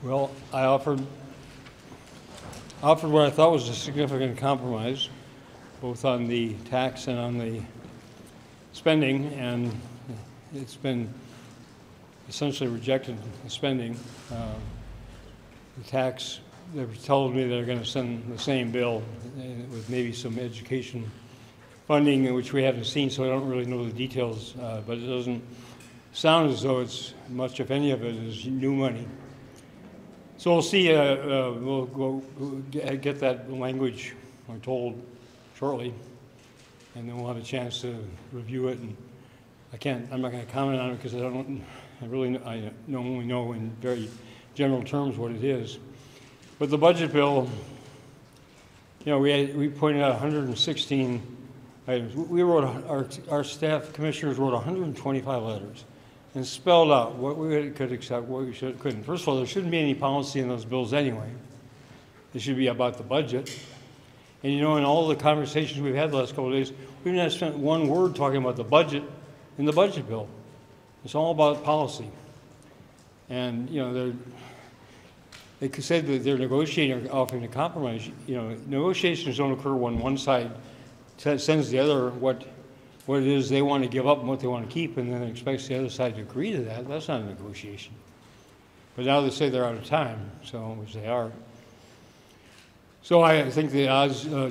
Well, I offered what I thought was a significant compromise, both on the tax and on the spending, and it's been essentially rejected, the spending. The tax, they've told me they're going to send the same bill with maybe some education funding, which we haven't seen, so I don't really know the details, but it doesn't sound as though it's much, if any of it, is new money. So we'll see, we'll get that language, I'm told, shortly, and then we'll have a chance to review it. And I'm not going to comment on it because I only know in very general terms what it is. But the budget bill, we pointed out 116 items. We wrote, our staff commissioners wrote 125 letters and spelled out what we could accept, what we couldn't. First of all, there shouldn't be any policy in those bills anyway. It should be about the budget. And in all the conversations we've had the last couple of days, we've not spent one word talking about the budget in the budget bill. It's all about policy. And, they could say that they're negotiating or offering a compromise. Negotiations don't occur when one side sends the other what it is they want to give up and what they want to keep, and then expects the other side to agree to that. That's not a negotiation. But now they say they're out of time, which they are. So I think the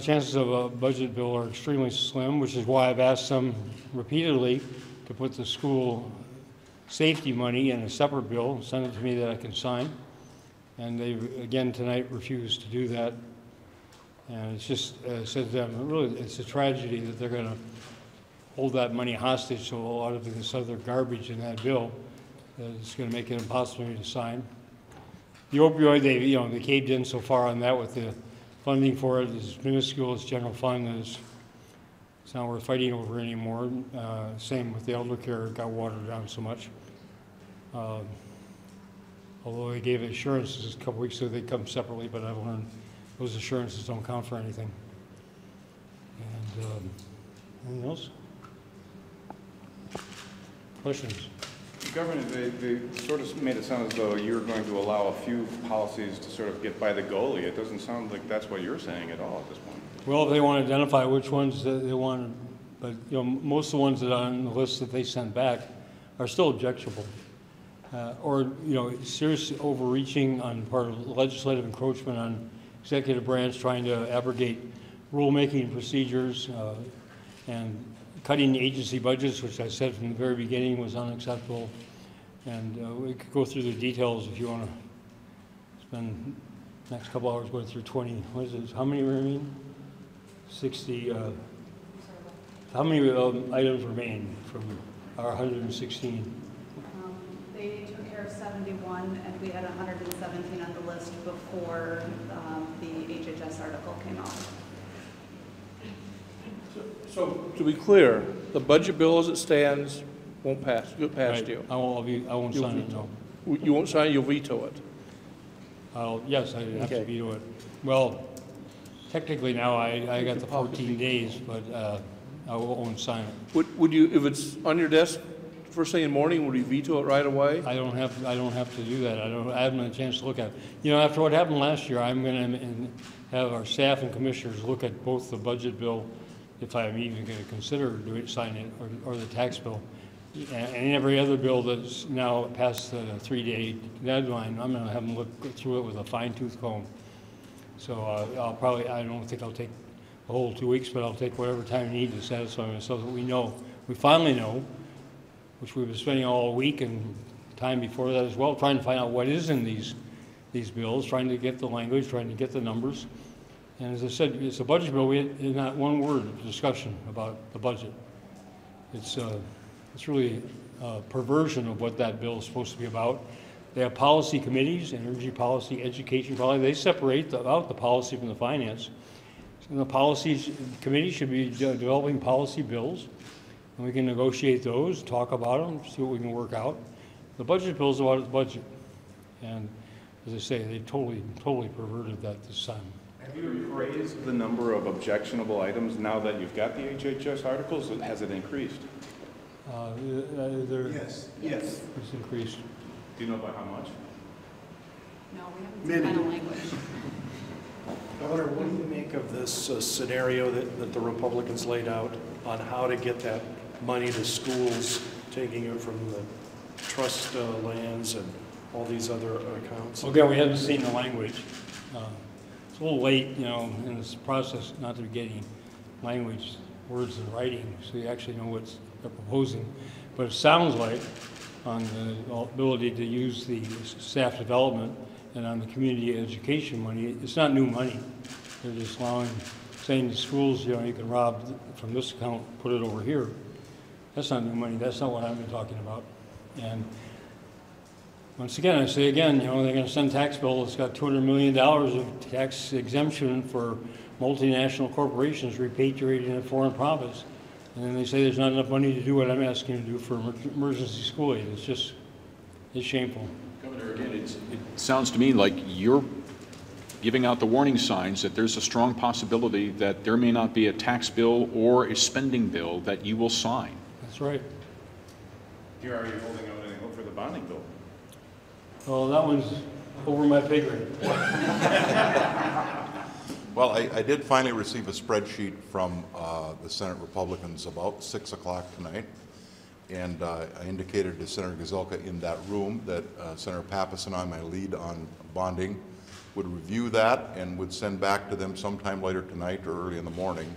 chances of a budget bill are extremely slim, which is why I've asked them repeatedly to put the school safety money in a separate bill, send it to me that I can sign. And they, again, tonight refused to do that. And it's just, said to them, really, it's a tragedy that they're going to hold that money hostage to a lot of this other garbage in that bill. It's going to make it impossible for me to sign. The opioid, they caved in so far on that with the funding for it is minuscule. It's general fund. It's not worth fighting over anymore. Same with the elder care. It got watered down so much. Although they gave assurances a couple weeks ago, they come separately, but I've learned those assurances don't count for anything. And anything else? Questions? Governor, they sort of made it sound as though you're going to allow a few policies to sort of get by the goalie. It doesn't sound like that's what you're saying at all at this point. Well, if they want to identify which ones they want, but most of the ones that are on the list that they sent back are still objectionable. Or serious overreaching on part of legislative encroachment on executive branch, trying to abrogate rulemaking procedures and cutting agency budgets, which I said from the very beginning was unacceptable. And we could go through the details if you want to spend the next couple hours going through 20. What is it? How many remain? 60. How many items remain from our 116? They took care of 71, and we had 117 on the list before the HHS article came out. So to be clear, the budget bill as it stands won't pass. Go past you. I won't sign it. No. You won't sign it. You'll veto it. Yes, I have to veto it. Well, technically now I got the 14 days, but I won't sign it. Would you, if it's on your desk first thing in the morning, would you veto it right away? I don't have to do that. I haven't had a chance to look at it. After what happened last year, I'm going to have our staff and commissioners look at both the budget bill, if I'm even going to consider signing it, or the tax bill, and every other bill that's now past the 3-day deadline. I'm going to have them look through it with a fine-tooth comb. So I don't think I'll take the whole 2 weeks, but I'll take whatever time I need to satisfy myself that we finally know, which we've been spending all week and time before that as well, trying to find out what is in these bills, trying to get the language, trying to get the numbers. And as I said, it's a budget bill. We had not one word of discussion about the budget. It's really a perversion of what that bill is supposed to be about. They have policy committees, energy policy, education policy. They separate out the policy from the finance. And the policy committee should be developing policy bills, and we can negotiate those, talk about them, see what we can work out. The budget bill is about its budget. And as I say, they totally perverted that this time. Have you raised the number of objectionable items now that you've got the HHS articles? Has it increased? Yes. Yes. It's increased. Do you know by how much? No, No, we haven't seen final language. Governor, what do you make of this scenario that the Republicans laid out on how to get that money to schools, taking it from the trust lands and all these other accounts? Again, we haven't seen the language. It's a little late, you know, in this process not to be getting language, words in writing, so you actually know what they're proposing. But it sounds like on the ability to use the staff development and on the community education money, it's not new money. They're just saying to schools, you know, you can rob from this account, put it over here. That's not new money. That's not what I've been talking about. And once again, I say again, you know, they're going to send a tax bill that's got $200 million of tax exemption for multinational corporations repatriating in a foreign province. And then they say there's not enough money to do what I'm asking to do for emergency school aid. It's shameful. Governor, again, it sounds to me like you're giving out the warning signs that there's a strong possibility that there may not be a tax bill or a spending bill that you will sign. That's right. Are you holding out any hope for the bonding bill? Well, that one's over my pay grade. Well, I did finally receive a spreadsheet from the Senate Republicans about 6 o'clock tonight, and I indicated to Senator Gazelka in that room that Senator Pappas and I, my lead on bonding, would review that and would send back to them sometime later tonight or early in the morning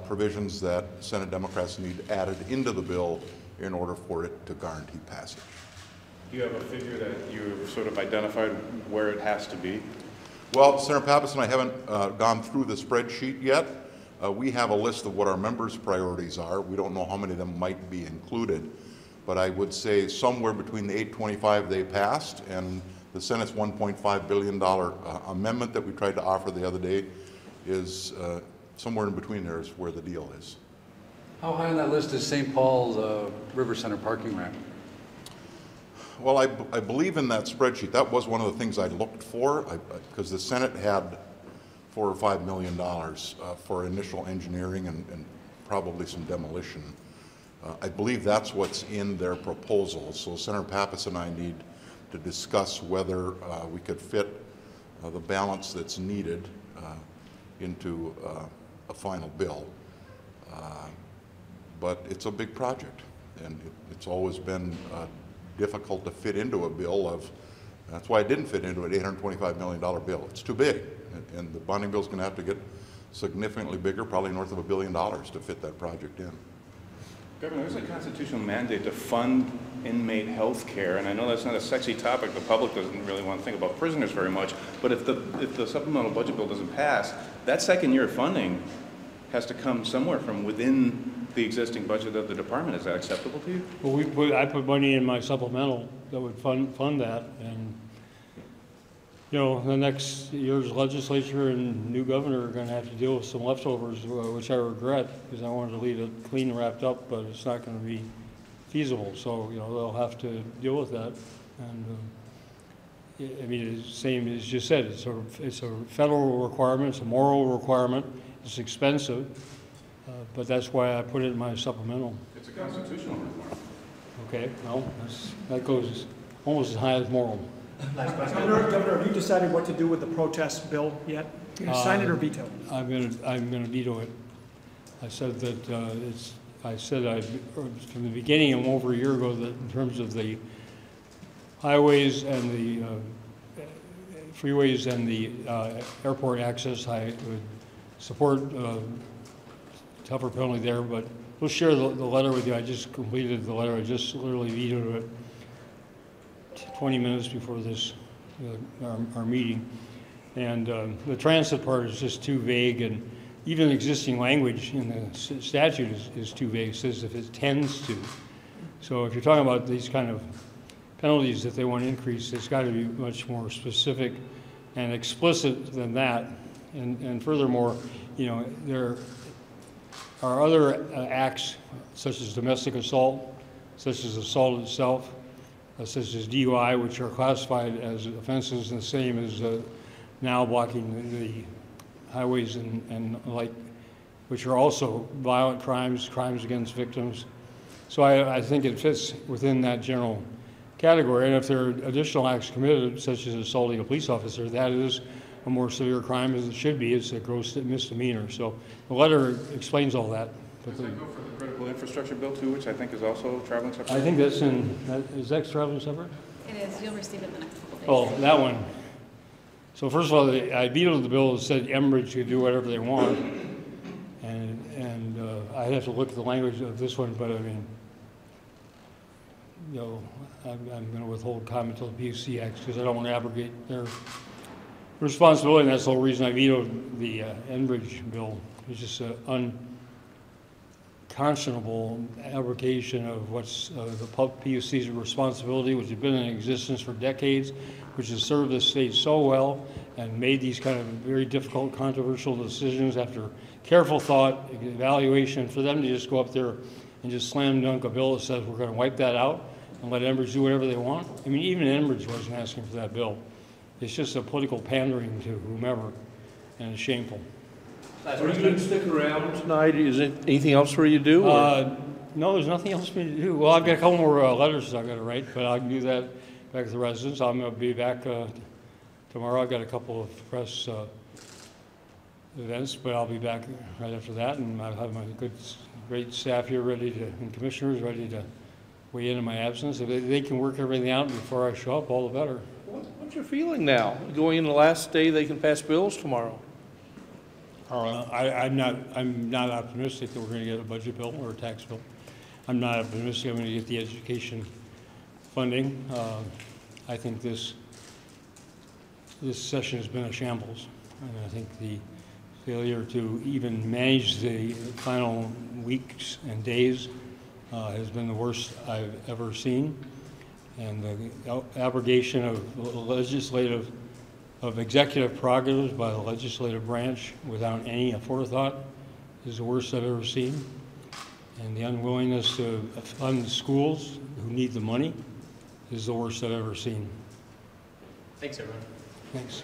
provisions that Senate Democrats need added into the bill in order for it to guarantee passage. Do you have a figure that you've sort of identified where it has to be? Well, Senator Pappas and I haven't gone through the spreadsheet yet. We have a list of what our members' priorities are. We don't know how many of them might be included, but I would say somewhere between the 825 they passed and the Senate's $1.5 billion amendment that we tried to offer the other day is somewhere in between there is where the deal is. How high on that list is St. Paul's River Center parking ramp? Well, I believe in that spreadsheet. That was one of the things I looked for because the Senate had $4 or $5 million for initial engineering and probably some demolition. I believe that's what's in their proposal. So Senator Pappas and I need to discuss whether we could fit the balance that's needed into a final bill. But it's a big project, and it's always been difficult to fit into a bill of, that's why it didn't fit into an $825 million bill. It's too big, and the bonding bill's going to have to get significantly bigger, probably north of $1 billion to fit that project in. Governor, there's a constitutional mandate to fund inmate health care, and I know that's not a sexy topic. The public doesn't really want to think about prisoners very much, but if the supplemental budget bill doesn't pass, that second year of funding has to come somewhere from within the existing budget of the department. Is that acceptable to you? Well, I put money in my supplemental that would fund that, and you know, the next year's legislature and new governor are going to have to deal with some leftovers, which I regret because I wanted to leave it clean and wrapped up, but it's not going to be feasible. So you know, they'll have to deal with that. And I mean, it's the same as you said. It's a federal requirement. It's a moral requirement. It's expensive, but that's why I put it in my supplemental. It's a constitutional requirement. Okay, well, that goes almost as high as moral. Governor, have you decided what to do with the protest bill yet? You gonna sign it or veto it? I'm gonna veto it. I said that from the beginning, over a year ago, that in terms of the highways and the freeways and the airport access, I would support tougher penalty there, but we'll share the letter with you. I just completed the letter. I just literally vetoed it 20 minutes before this, our meeting. And the transit part is just too vague, and even existing language in the statute is too vague. It says if it tends to. So if you're talking about these kind of penalties that they want to increase, it's got to be much more specific and explicit than that. And furthermore, you know, there are other acts such as domestic assault, such as assault itself, such as DUI, which are classified as offenses the same as now blocking the highways and like, which are also violent crimes, crimes against victims. So I think it fits within that general category, and if there are additional acts committed, such as assaulting a police officer, that is a more severe crime, as it should be. It's a gross misdemeanor. So the letter explains all that. Does that go for the critical infrastructure bill too, which I think is also traveling separately? I think that's is that traveling separate? It is, you'll receive it in the next couple days. Oh, that one. So first of all, I vetoed the bill that said Enbridge could do whatever they want. And I'd have to look at the language of this one, but I mean, you know, I'm going to withhold comment until the PUC acts because I don't want to abrogate their responsibility, and that's the whole reason I vetoed the Enbridge bill. It's just an unconscionable abrogation of what's the PUC's responsibility, which has been in existence for decades, which has served the state so well and made these kind of very difficult, controversial decisions after careful thought, evaluation. For them to just go up there and just slam dunk a bill that says we're going to wipe that out and let Enbridge do whatever they want. I mean, even Enbridge wasn't asking for that bill. It's just a political pandering to whomever, and it's shameful. Are you going to stick around tonight? Is it anything else for you to do? No, there's nothing else for me to do. Well, I've got a couple more letters I've got to write, but I can do that back at the residence. I'm going to be back tomorrow. I've got a couple of press events, but I'll be back right after that, and I have my great staff here ready to, and commissioners ready to weigh in my absence. If they can work everything out before I show up, all the better. What's your feeling now? Going in the last day, they can pass bills tomorrow. I'm not optimistic that we're going to get a budget bill or a tax bill. I'm not optimistic I'm going to get the education funding. I think this session has been a shambles, and I think the failure to even manage the final weeks and days has been the worst I've ever seen. And the abrogation of executive prerogatives by the legislative branch without any forethought is the worst I've ever seen. And the unwillingness to fund schools who need the money is the worst I've ever seen. Thanks, everyone. Thanks.